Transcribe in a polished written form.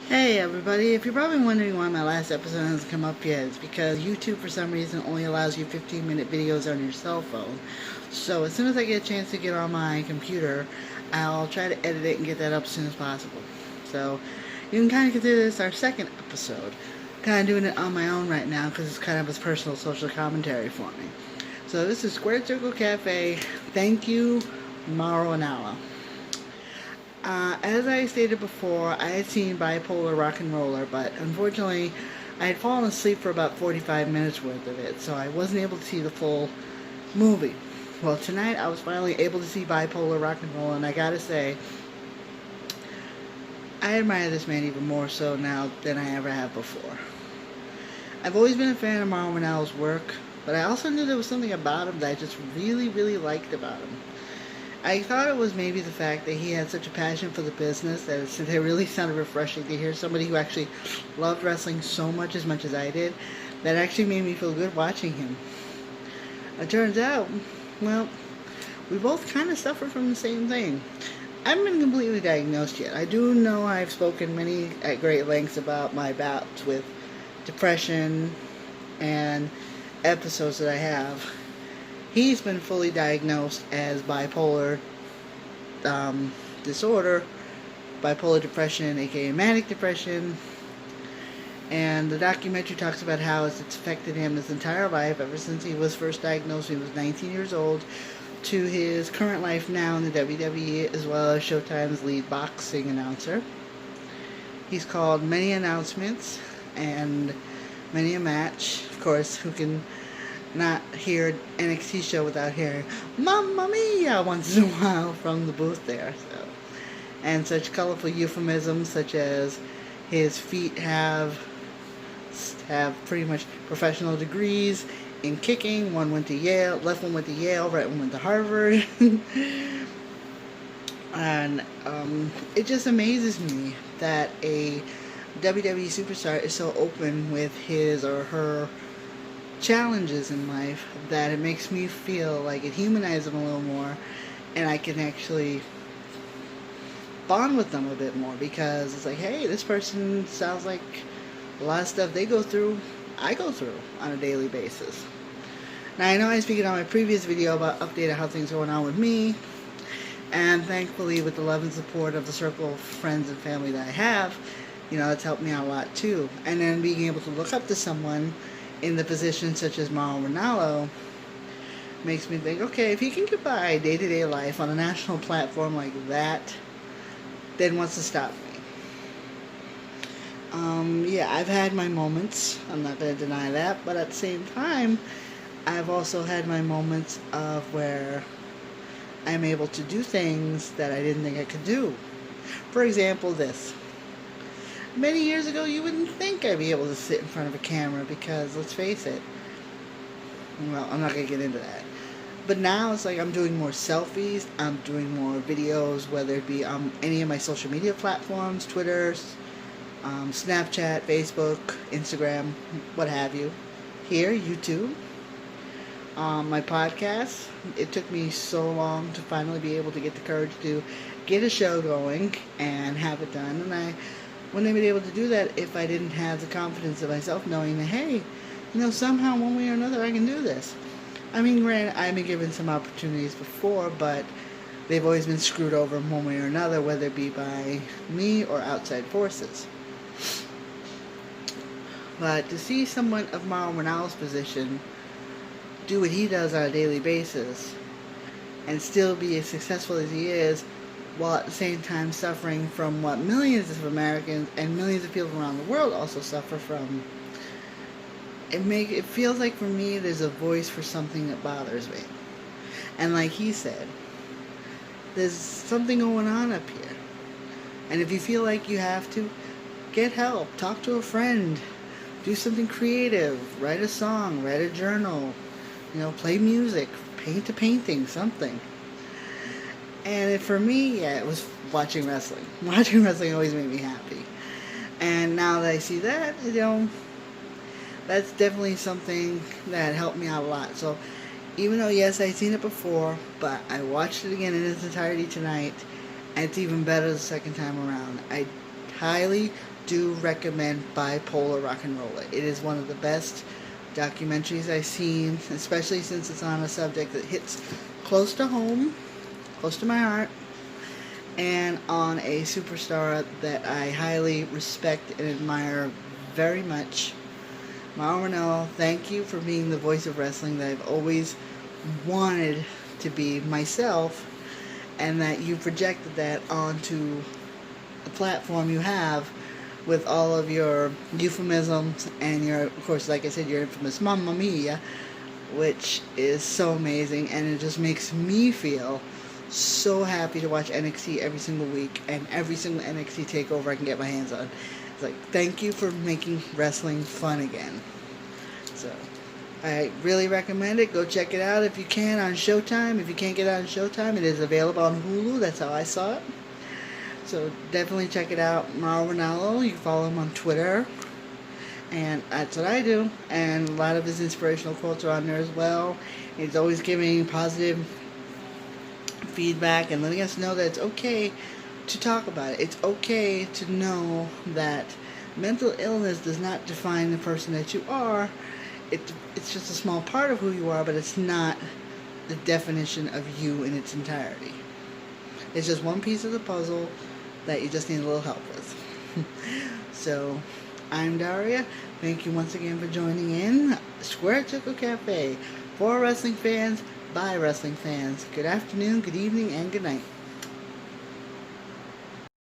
Hey everybody, if you're probably wondering why my last episode hasn't come up yet, it's because YouTube for some reason only allows you 15-minute videos on your cell phone. So as soon as I get a chance to get on my computer, I'll try to edit it and get that up as soon as possible. So you can kind of consider this our second episode. Kind of doing it on my own right now because it's kind of a personal social commentary for me. So this is Square Circle Cafe. Thank you, Mauro Ranallo. As I stated before, I had seen Bipolar Rock-N-Roller, but unfortunately, I had fallen asleep for about 45 minutes worth of it, so I wasn't able to see the full movie. Well, tonight I was finally able to see Bipolar Rock-N-Roller, and I gotta say, I admire this man even more so now than I ever have before. I've always been a fan of Mauro Ranallo's work, but I also knew there was something about him that I just really, really liked about him. I thought it was maybe the fact that he had such a passion for the business that it really sounded refreshing to hear somebody who actually loved wrestling so much as I did. That actually made me feel good watching him. It turns out, well, we both kind of suffer from the same thing. I haven't been completely diagnosed yet. I do know I've spoken many at great lengths about my bouts with depression and episodes that I have. He's been fully diagnosed as bipolar disorder, bipolar depression, aka manic depression. And the documentary talks about how it's affected him his entire life, ever since he was first diagnosed when he was 19 years old, to his current life now in the WWE, as well as Showtime's lead boxing announcer. He's called many announcements and many a match. Of course, who can not hear an NXT show without hearing Mamma Mia once in a while from the booth there. So, and such colorful euphemisms such as his feet have pretty much professional degrees in kicking. One went to Yale, left one went to Yale, right one went to Harvard. And it just amazes me that a WWE superstar is so open with his or her challenges in life that it makes me feel like it humanizes them a little more, and I can actually bond with them a bit more, because it's like, hey, this person sounds like a lot of stuff they go through, I go through on a daily basis. Now, I know I speak on my previous video about updating how things are going on with me, and thankfully with the love and support of the circle of friends and family that I have, it's helped me out a lot too. And then being able to look up to someone in the position such as Mauro Ranallo makes me think, okay, if he can get by day-to-day life on a national platform like that, then what's to stop me? Yeah, I've had my moments. I'm not going to deny that. But at the same time, I've also had my moments of where I'm able to do things that I didn't think I could do. For example, this. Many years ago, you wouldn't think I'd be able to sit in front of a camera because, let's face it, well, I'm not going to get into that. But now it's like I'm doing more selfies, I'm doing more videos, whether it be on any of my social media platforms, Twitter, Snapchat, Facebook, Instagram, what have you. Here, YouTube. My podcast, it took me so long to finally be able to get the courage to get a show going and have it done. And I wouldn't have been able to do that if I didn't have the confidence of myself knowing that, hey, somehow, one way or another, I can do this. I mean, granted, I've been given some opportunities before, but they've always been screwed over in one way or another, whether it be by me or outside forces. But to see someone of Mauro Ranallo's position do what he does on a daily basis and still be as successful as he is, while at the same time suffering from what millions of Americans and millions of people around the world also suffer from, it feels like for me there's a voice for something that bothers me. And like he said, there's something going on up here. And if you feel like you have to, get help, talk to a friend, do something creative, write a song, write a journal, play music, paint a painting, something. And for me, yeah, it was watching wrestling. Watching wrestling always made me happy. And now that I see that, that's definitely something that helped me out a lot. So even though, yes, I'd seen it before, but I watched it again in its entirety tonight, and it's even better the second time around. I highly do recommend Bipolar Rock-N-Roller. It is one of the best documentaries I've seen, especially since it's on a subject that hits close to home, close to my heart, and on a superstar that I highly respect and admire very much. Mauro Ranallo, thank you for being the voice of wrestling that I've always wanted to be myself, and that you projected that onto the platform you have with all of your euphemisms and your, of course, like I said, your infamous Mamma Mia, which is so amazing, and it just makes me feel so happy to watch NXT every single week and every single NXT takeover I can get my hands on. It's like, thank you for making wrestling fun again. So, I really recommend it. Go check it out if you can on Showtime. If you can't get it on Showtime, it is available on Hulu. That's how I saw it. So definitely check it out. Mauro Ranallo, you can follow him on Twitter. And that's what I do. And a lot of his inspirational quotes are on there as well. He's always giving positive feedback and letting us know that it's okay to talk about it. It's okay to know that mental illness does not define the person that you are. It's just a small part of who you are, but it's not the definition of you in its entirety. It's just one piece of the puzzle that you just need a little help with. So, I'm Daria. Thank you once again for joining in Square Circle Cafe for wrestling fans, by wrestling fans. Good afternoon, good evening, and good night.